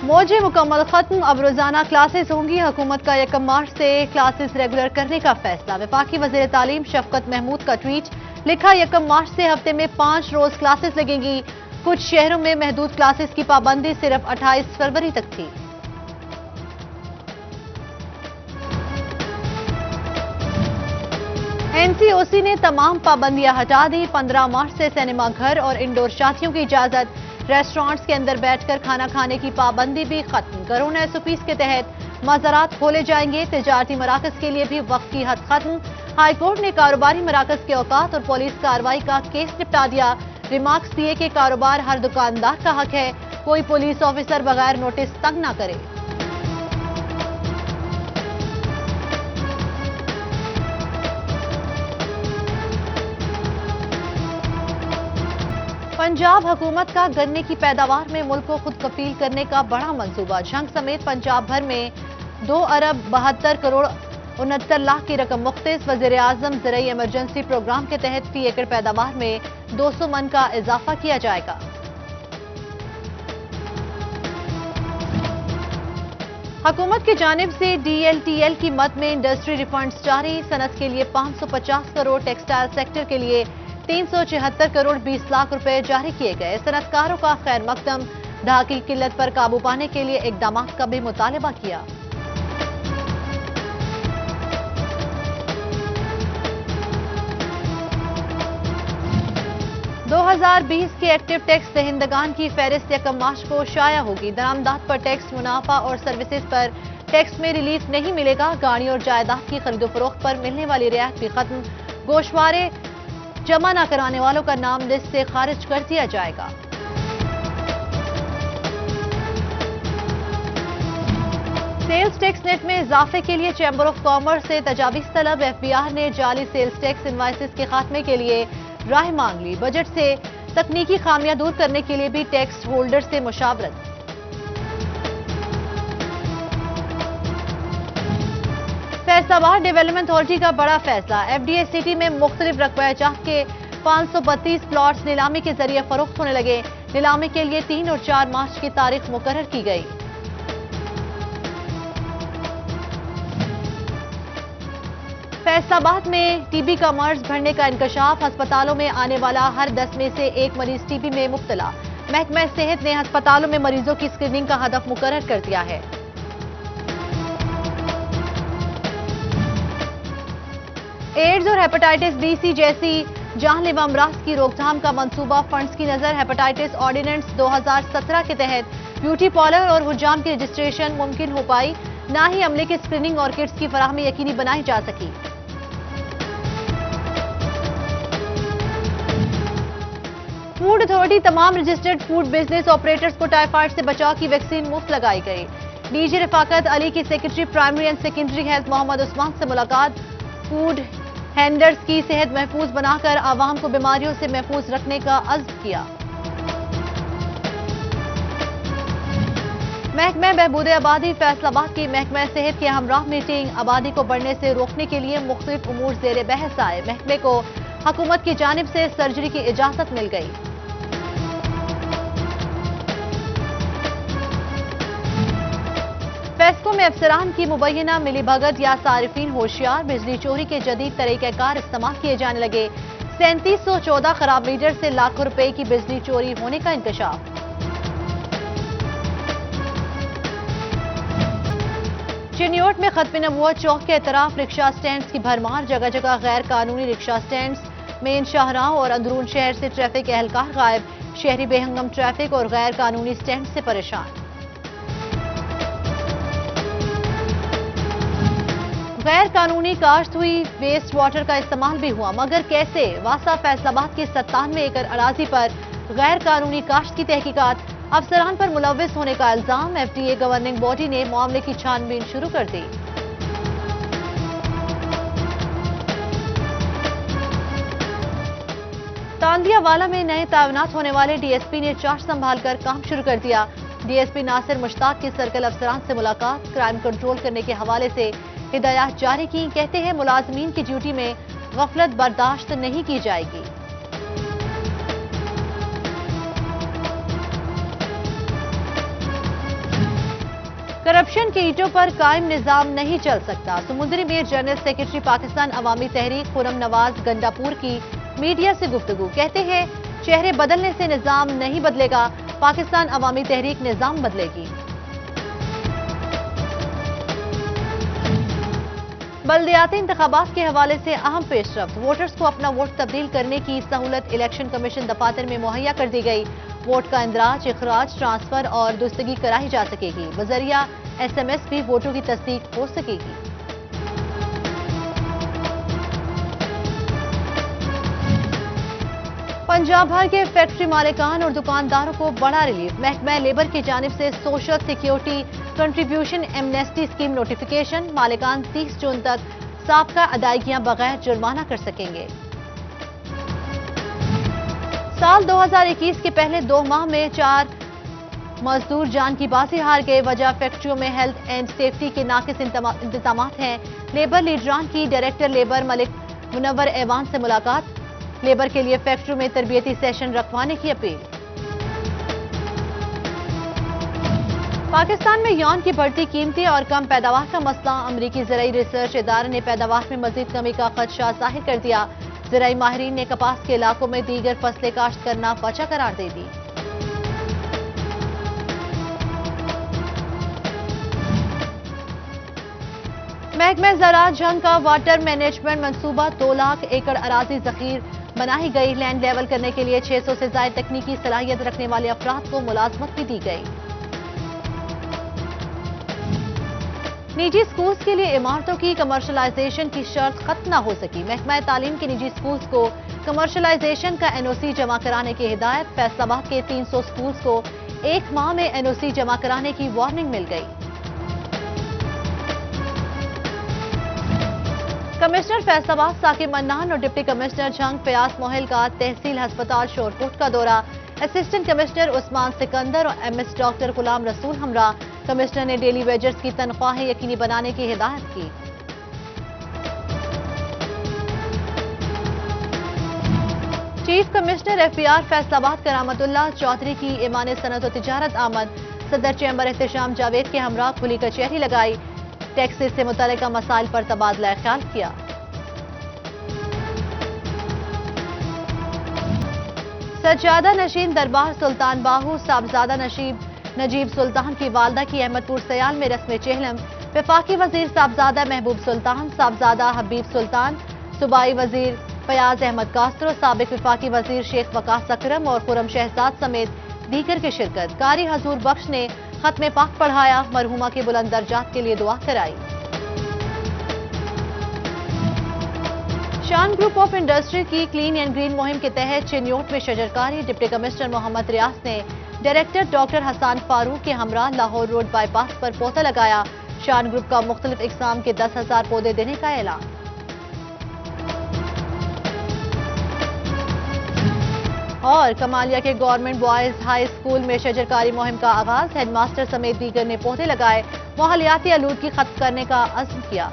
موجیں مکمل ختم، اب روزانہ کلاسز ہوں گی۔ حکومت کا 1 مارچ سے کلاسز ریگولر کرنے کا فیصلہ۔ وفاقی وزیر تعلیم شفقت محمود کا ٹویٹ، لکھا 1 مارچ سے ہفتے میں 5 روز کلاسز لگیں گی۔ کچھ شہروں میں محدود کلاسز کی پابندی صرف 28 فروری تک تھی۔ NCOC نے تمام پابندیاں ہٹا دی۔ 15 مارچ سے سینما گھر اور انڈور شادیوں کی اجازت۔ ریسٹورانٹس کے اندر بیٹھ کر کھانا کھانے کی پابندی بھی ختم۔ کورونا SOPs کے تحت مزارات کھولے جائیں گے۔ تجارتی مراکز کے لیے بھی وقت کی حد ختم۔ ہائی کورٹ نے کاروباری مراکز کے اوقات اور پولیس کارروائی کا کیس نپٹا دیا۔ ریمارکس دیے کہ کاروبار ہر دکاندار کا حق ہے، کوئی پولیس آفیسر بغیر نوٹس تنگ نہ کرے۔ پنجاب حکومت کا گنے کی پیداوار میں ملک کو خود کفیل کرنے کا بڑا منصوبہ۔ جھنگ سمیت پنجاب بھر میں 2 ارب 72 کروڑ 69 لاکھ کی رقم مختص۔ وزیر اعظم زرعی ایمرجنسی پروگرام کے تحت فی ایکڑ پیداوار میں 200 من کا اضافہ کیا جائے گا۔ حکومت کی جانب سے DLTL کی مد میں انڈسٹری ریفنڈز جاری۔ صنعت کے لیے 550 کروڑ، ٹیکسٹائل سیکٹر کے لیے 376 کروڑ 20 لاکھ روپے جاری کیے گئے۔ صنعت کاروں کا خیر مقدم۔ دھاتی کی قلت پر قابو پانے کے لیے اقدامات کا بھی مطالبہ کیا۔ دو 2020 کے ایکٹیو ٹیکس دہندگان کی فہرست 1 مارچ کو شائع ہوگی۔ درآمدات پر ٹیکس، منافع اور سروسز پر ٹیکس میں ریلیف نہیں ملے گا۔ گاڑیوں اور جائیداد کی خرید و فروخت پر ملنے والی رعایت بھی ختم۔ گوشوارے جمع نہ کرانے والوں کا نام لسٹ سے خارج کر دیا جائے گا۔ سیلز ٹیکس نیٹ میں اضافے کے لیے چیمبر آف کامرس سے تجاویز طلب۔ FBR نے جعلی سیلز ٹیکس انوائسز کے خاتمے کے لیے راہ مانگ لی۔ بجٹ سے تکنیکی خامیاں دور کرنے کے لیے بھی ٹیکس ہولڈر سے مشاورت۔ فیصل آباد ڈیولپمنٹ اتھارٹی کا بڑا فیصلہ۔ FDA سٹی میں مختلف رقبہ جات کے 532 پلاٹس نیلامی کے ذریعے فروخت ہونے لگے۔ نیلامی کے لیے 3 اور 4 مارچ کی تاریخ مقرر کی گئی۔ فیصل آباد میں TB کا مرض بڑھنے کا انکشاف۔ ہسپتالوں میں آنے والا ہر 10 میں سے 1 مریض TB میں مبتلا۔ محکمہ صحت نے ہسپتالوں میں مریضوں کی اسکریننگ کا ہدف مقرر کر دیا ہے۔ ایڈز اور ہیپاٹائٹس B C جیسی جان لیوا امراض کی روک تھام کا منصوبہ۔ فنڈز کی نظر ہیپاٹائٹس آرڈیننس 2017 کے تحت بیوٹی پارلر اور حجام کی رجسٹریشن ممکن ہو پائی، نہ ہی عملے کی اسکریننگ اور کٹس کی فراہمی یقینی بنائی جا سکی۔ فوڈ اتھارٹی تمام رجسٹرڈ فوڈ بزنس آپریٹرز کو ٹائیفائڈ سے بچاؤ کی ویکسین مفت لگائی گئی۔ DG رفاقت علی کی secretary primary and secondary health Muhammad Usman سے ملاقات۔ فوڈ ہینڈلرز کی صحت محفوظ بنا کر عوام کو بیماریوں سے محفوظ رکھنے کا عزم کیا۔ محکمہ بہبود آبادی فیصل آباد کی محکمہ صحت کے ہمراہ میٹنگ۔ آبادی کو بڑھنے سے روکنے کے لیے مختلف امور زیر بحث آئے۔ محکمے کو حکومت کی جانب سے سرجری کی اجازت مل گئی۔ فیسکو میں افسران کی مبینہ ملی بھگت یا صارفین ہوشیار۔ بجلی چوری کے جدید طریقہ کار استعمال کیے جانے لگے۔ 3714 خراب میٹر سے لاکھوں روپے کی بجلی چوری ہونے کا انکشاف۔ چنیوٹ میں ختم نبوت چوک کے اطراف رکشہ سٹینڈز کی بھرمار۔ جگہ جگہ غیر قانونی رکشہ سٹینڈز۔ مین شاہراہوں اور اندرون شہر سے ٹریفک اہلکار غائب۔ شہری بے ہنگم ٹریفک اور غیر قانونی سٹینڈ سے پریشان۔ غیر قانونی کاشت ہوئی، ویسٹ واٹر کا استعمال بھی ہوا، مگر کیسے؟ واسا فیصل آباد کی 97 ایکڑ اراضی پر غیر قانونی کاشت کی تحقیقات۔ افسران پر ملوث ہونے کا الزام۔ FDA گورننگ باڈی نے معاملے کی چھان بین شروع کر دی۔ تاندیا والا میں نئے تعینات ہونے والے DSP نے چارج سنبھال کر کام شروع کر دیا۔ DSP ناصر مشتاق کی سرکل افسران سے ملاقات۔ کرائم کنٹرول کرنے کے حوالے سے ہدایات جاری کی۔ کہتے ہیں ملازمین کی ڈیوٹی میں غفلت برداشت نہیں کی جائے گی۔ کرپشن کے اینٹوں پر قائم نظام نہیں چل سکتا، سمندری میر جنرل سیکرٹری پاکستان عوامی تحریک خرم نواز گنڈاپور کی میڈیا سے گفتگو، کہتے ہیں چہرے بدلنے سے نظام نہیں بدلے گا، پاکستان عوامی تحریک نظام بدلے گی۔ بلدیاتی انتخابات کے حوالے سے اہم پیش رفت، ووٹرز کو اپنا ووٹ تبدیل کرنے کی سہولت الیکشن کمیشن دفاتر میں مہیا کر دی گئی، ووٹ کا اندراج، اخراج، ٹرانسفر اور درستگی کرائی جا سکے گی، بذریعہ SMS بھی ووٹوں کی تصدیق ہو سکے گی۔ پنجاب بھر کے فیکٹری مالکان اور دکانداروں کو بڑا ریلیف، محکمہ لیبر کی جانب سے social security contribution Amnesty scheme notification, مالکان 30 جون تک سابقہ ادائیگیاں بغیر جرمانہ کر سکیں گے۔ سال 2021 کے پہلے 2 ماہ میں 4 مزدور جان کی بازی ہار گئے، وجہ فیکٹریوں میں ہیلتھ اینڈ سیفٹی کے ناقص انتظامات ہیں، لیبر لیڈران کی ڈائریکٹر لیبر ملک منور ایوان سے ملاقات، لیبر کے لیے فیکٹریوں میں تربیتی سیشن رکھوانے کی اپیل۔ پاکستان میں یون کی بڑھتی قیمتیں اور کم پیداوار کا مسئلہ، امریکی زرعی ریسرچ ادارے نے پیداوار میں مزید کمی کا خدشہ ظاہر کر دیا، زرعی ماہرین نے کپاس کے علاقوں میں دیگر فصلیں کاشت کرنا وجہ قرار دے دی۔ محکمہ زراعت جھنگ کا واٹر مینجمنٹ منصوبہ 2 لاکھ ایکڑ اراضی ذخیر بنائی گئی، لینڈ لیول کرنے کے لیے 600 سے زائد تکنیکی صلاحیت رکھنے والے افراد کو ملازمت بھی دی گئی۔ نجی سکولز کے لیے عمارتوں کی کمرشلائزیشن کی شرط ختم نہ ہو سکی، محکمہ تعلیم کے نجی سکولز کو کمرشلائزیشن کا NOC جمع کرانے کی ہدایت، فیصل آباد کے 300 سکولز کو 1 ماہ میں NOC جمع کرانے کی وارننگ مل گئی۔ کمشنر فیصل آباد ثاقب منان اور ڈپٹی کمشنر جھنگ فیاض موہل کا تحصیل ہسپتال شورکوٹ کا دورہ، اسسٹنٹ کمشنر عثمان سکندر اور MS ڈاکٹر غلام رسول ہمراہ، کمشنر نے ڈیلی ویجرز کی تنخواہیں یقینی بنانے کی ہدایت کی۔ چیف کمشنر FBR فیصل آباد کرامت اللہ چودھری کی ایوان صنعت و تجارت آمد، صدر چیمبر احتشام جاوید کے ہمراہ کھلی کچہری لگائی، ٹیکسز سے متعلقہ مسائل پر تبادلہ خیال کیا۔ سجادہ نشین دربار سلطان باہو صاحبزادہ نجیب سلطان کی والدہ کی احمد پور سیال میں رسم چہلم، وفاقی وزیر صاحبزادہ محبوب سلطان، صاحبزادہ حبیب سلطان، صوبائی وزیر فیاض احمد کاسترو، سابق وفاقی وزیر شیخ وقاص اکرم اور خرم شہزاد سمیت دیگر کی شرکت، قاری حضور بخش نے ختم پاک پڑھایا، مرحومہ کے بلند درجات کے لیے دعا کرائی۔ شان گروپ آف انڈسٹری کی کلین اینڈ گرین مہم کے تحت چنیوٹ میں شجرکاری، ڈپٹی کمشنر محمد ریاض نے ڈائریکٹر ڈاکٹر حسان فاروق کے ہمراہ لاہور روڈ بائی پاس پر پودا لگایا، شان گروپ کا مختلف اقسام کے 10,000 پودے دینے کا اعلان۔ اور کمالیہ کے گورنمنٹ بوائز ہائی اسکول میں شجرکاری مہم کا آغاز، ہیڈ ماسٹر سمیت دیگر نے پودے لگائے، ماحولیاتی آلودگی ختم کرنے کا عزم کیا۔